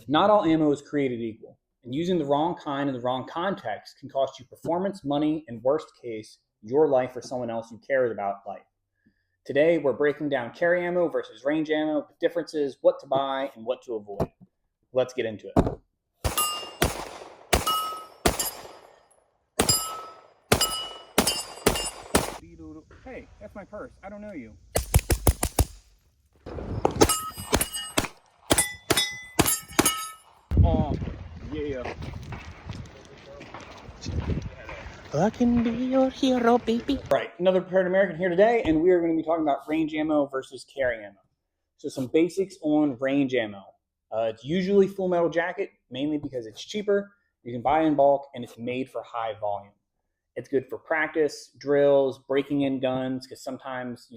Not all ammo is created equal, and using the wrong kind in the wrong context can cost you performance, money, and worst case, your life or someone else who cares about life. Today, we're breaking down carry ammo versus range ammo, the differences, what to buy, and what to avoid. Let's get into it. Hey, that's my purse. I don't know you. Oh, yeah. I can be your hero, baby. Right, another Prepared American here today, and we are going to be talking about range ammo versus carry ammo. So some basics on range ammo. It's usually full metal jacket, mainly because it's cheaper, you can buy in bulk, and it's made for high volume. It's good for practice, drills, breaking in guns, because sometimes,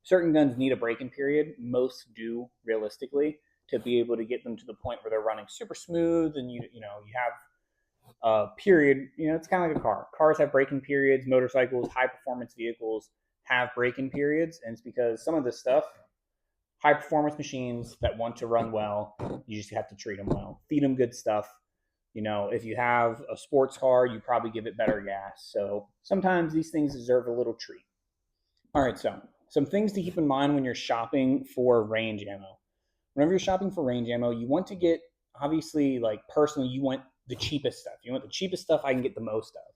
certain guns need a break-in period. Most do, realistically, to be able to get them to the point where they're running super smooth, and you have period. It's kind of like a car. Cars have break-in periods. Motorcycles, high-performance vehicles have break-in periods, and it's because some of this stuff, high-performance machines that want to run well, you just have to treat them well, feed them good stuff. If you have a sports car, you probably give it better gas. So sometimes these things deserve a little treat. All right, so some things to keep in mind when you're shopping for range ammo. Whenever you're shopping for range ammo, you want to get, obviously, like personally, you want the cheapest stuff. You want the cheapest stuff I can get the most of.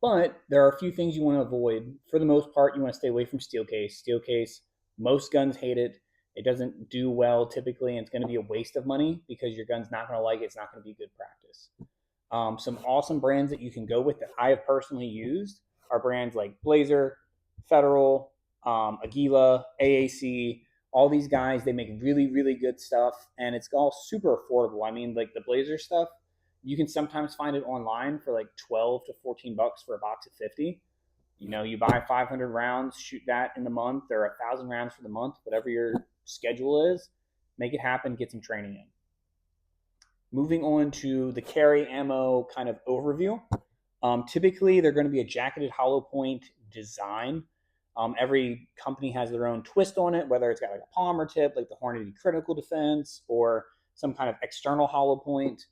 But there are a few things you want to avoid. For the most part, you want to stay away from steel case. Steel case, most guns hate it. It doesn't do well typically, and it's going to be a waste of money because your gun's not going to like it. It's not going to be good practice. Some awesome brands that you can go with that I have personally used are brands like Blazer, Federal, Aguila, AAC. All these guys, they make really, really good stuff, and it's all super affordable. I mean, like the Blazer stuff, you can sometimes find it online for like 12 to 14 bucks for a box of 50. You buy 500 rounds, shoot that in the month, or 1,000 rounds for the month, whatever your schedule is, make it happen, get some training in. Moving on to the carry ammo kind of overview. Typically, they're going to be a jacketed hollow point design. Every company has their own twist on it, whether it's got like a polymer tip, like the Hornady Critical Defense, or some kind of external hollow point.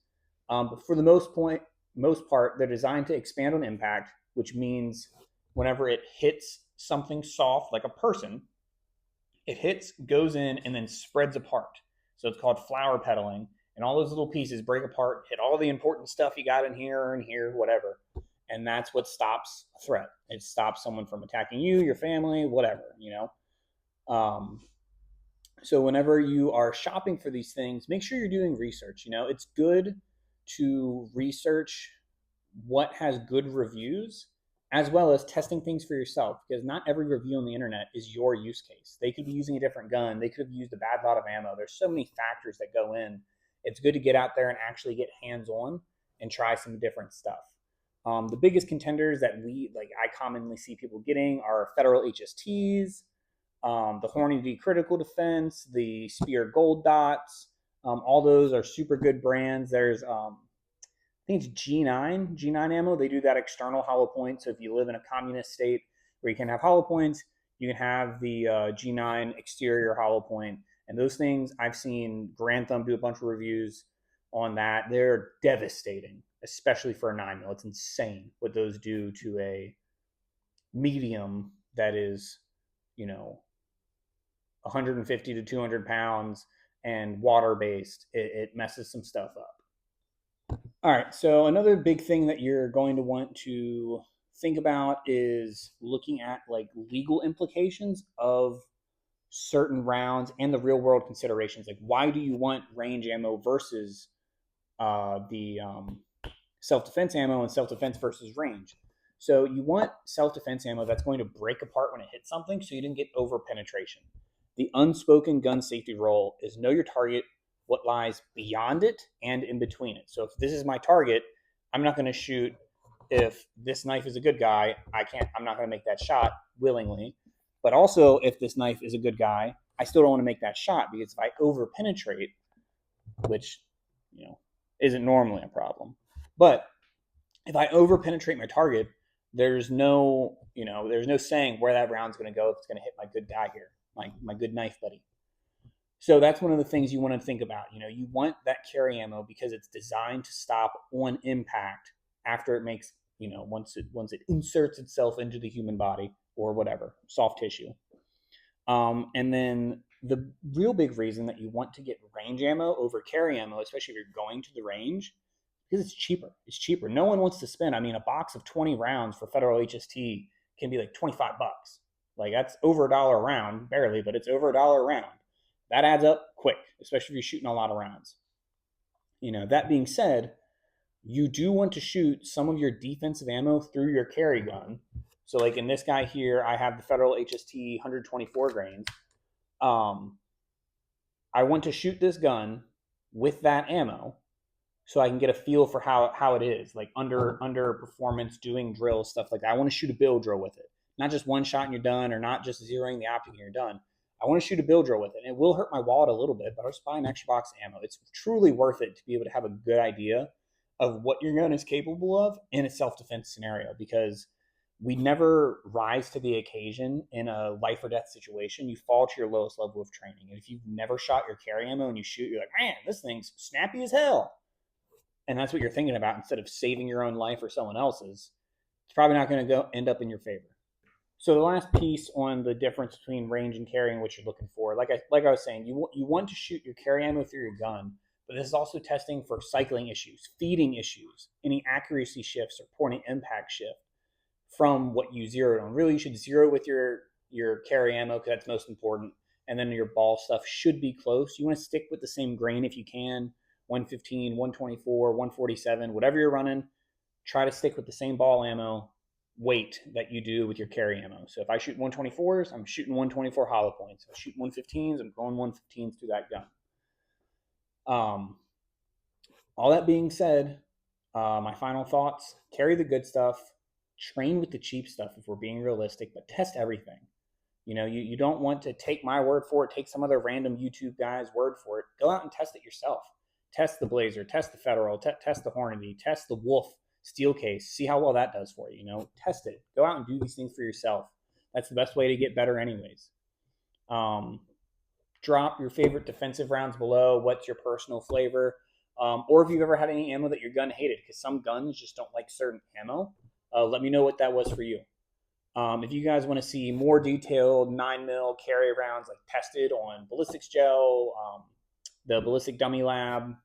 But for the most part, they're designed to expand on impact, which means whenever it hits something soft, like a person, it hits, goes in, and then spreads apart. So it's called flower pedaling, and all those little pieces break apart, hit all the important stuff you got in here and here, whatever. And that's what stops a threat. It stops someone from attacking you, your family, whatever, So whenever you are shopping for these things, make sure you're doing research. It's good to research what has good reviews, as well as testing things for yourself, because not every review on the internet is your use case. They could be using a different gun. They could have used a bad lot of ammo. There's so many factors that go in. It's good to get out there and actually get hands-on and try some different stuff. The biggest contenders that I commonly see people getting are Federal HSTs, the Hornady Critical Defense, the Spear Gold Dots. All those are super good brands. There's I think it's G9 ammo. They do that external hollow point. So if you live in a communist state where you can have hollow points, you can have the G9 exterior hollow point. And those things, I've seen Grantham do a bunch of reviews on that. They're devastating, especially for a 9mm. It's insane what those do to a medium that is, 150 to 200 pounds and water-based. It messes some stuff up. All right, so another big thing that you're going to want to think about is looking at like legal implications of certain rounds and the real world considerations. Like, why do you want range ammo versus the self-defense ammo, and self-defense versus range? So you want self-defense ammo that's going to break apart when it hits something, so you didn't get over penetration. The unspoken gun safety rule is know your target, what lies beyond it, and in between it. So if this is my target, I'm not going to shoot. If this knife is a good guy, I'm not going to make that shot willingly. But also, if this knife is a good guy, I still don't want to make that shot, because if I over penetrate, which isn't normally a problem, but if I over penetrate my target, there's no saying where that round's going to go if it's going to hit my good guy here, my good knife buddy. So that's one of the things you want to think about. You want that carry ammo because it's designed to stop on impact after it makes, once it inserts itself into the human body or whatever, soft tissue. And then the real big reason that you want to get range ammo over carry ammo, especially if you're going to the range, because it's cheaper. It's cheaper. No one wants to spend. I mean, a box of 20 rounds for federal HST can be like $25. Like that's over $1 a round, barely, but it's over $1 a round. That adds up quick, especially if you're shooting a lot of rounds. That being said, you do want to shoot some of your defensive ammo through your carry gun. So like in this guy here, I have the Federal HST 124 grains. I want to shoot this gun with that ammo so I can get a feel for how it is, like under performance, doing drills, stuff like that. I want to shoot a build drill with it. Not just one shot and you're done, or not just zeroing the optic and you're done. I want to shoot a build drill with it. And it will hurt my wallet a little bit, but I'll just buy an extra box of ammo. It's truly worth it to be able to have a good idea of what your gun is capable of in a self-defense scenario, because we never rise to the occasion in a life or death situation. You fall to your lowest level of training. And if you've never shot your carry ammo and you shoot, you're like, man, this thing's snappy as hell. And that's what you're thinking about instead of saving your own life or someone else's. It's probably not going to end up in your favor. So the last piece on the difference between range and carry and what you're looking for, like I was saying, you want to shoot your carry ammo through your gun, but this is also testing for cycling issues, feeding issues, any accuracy shifts or point of impact shift from what you zeroed on. Really, you should zero with your carry ammo because that's most important, and then your ball stuff should be close. You want to stick with the same grain if you can, 115, 124, 147, whatever you're running. Try to stick with the same ball ammo weight that you do with your carry ammo. So if I shoot 124s, I'm shooting 124 hollow points. If I shoot 115s, I'm going 115s through that gun. All that being said, my final thoughts: carry the good stuff, train with the cheap stuff if we're being realistic, but test everything. You don't want to take my word for it, take some other random YouTube guy's word for it. Go out and test it yourself. Test the Blazer, test the Federal, test the Hornady, test the Wolf steel case. See how well that does for you. Test it. Go out and do these things for yourself. That's the best way to get better anyways. Drop your favorite defensive rounds below. What's your personal flavor? Or if you've ever had any ammo that your gun hated, because some guns just don't like certain ammo. Let me know what that was for you. If you guys want to see more detailed 9mm carry rounds, like tested on ballistics gel, the ballistic dummy lab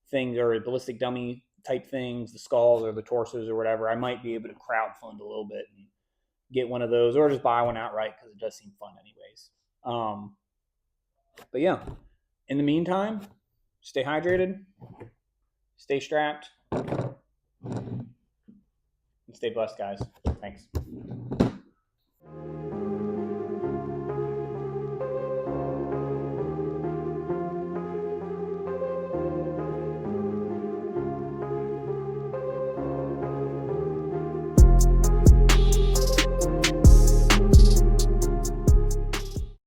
things, or ballistic dummy type things, the skulls or the torsos or whatever, I might be able to crowdfund a little bit and get one of those, or just buy one outright because it does seem fun anyways. But yeah, in the meantime, stay hydrated, stay strapped, and stay blessed, guys. Thanks.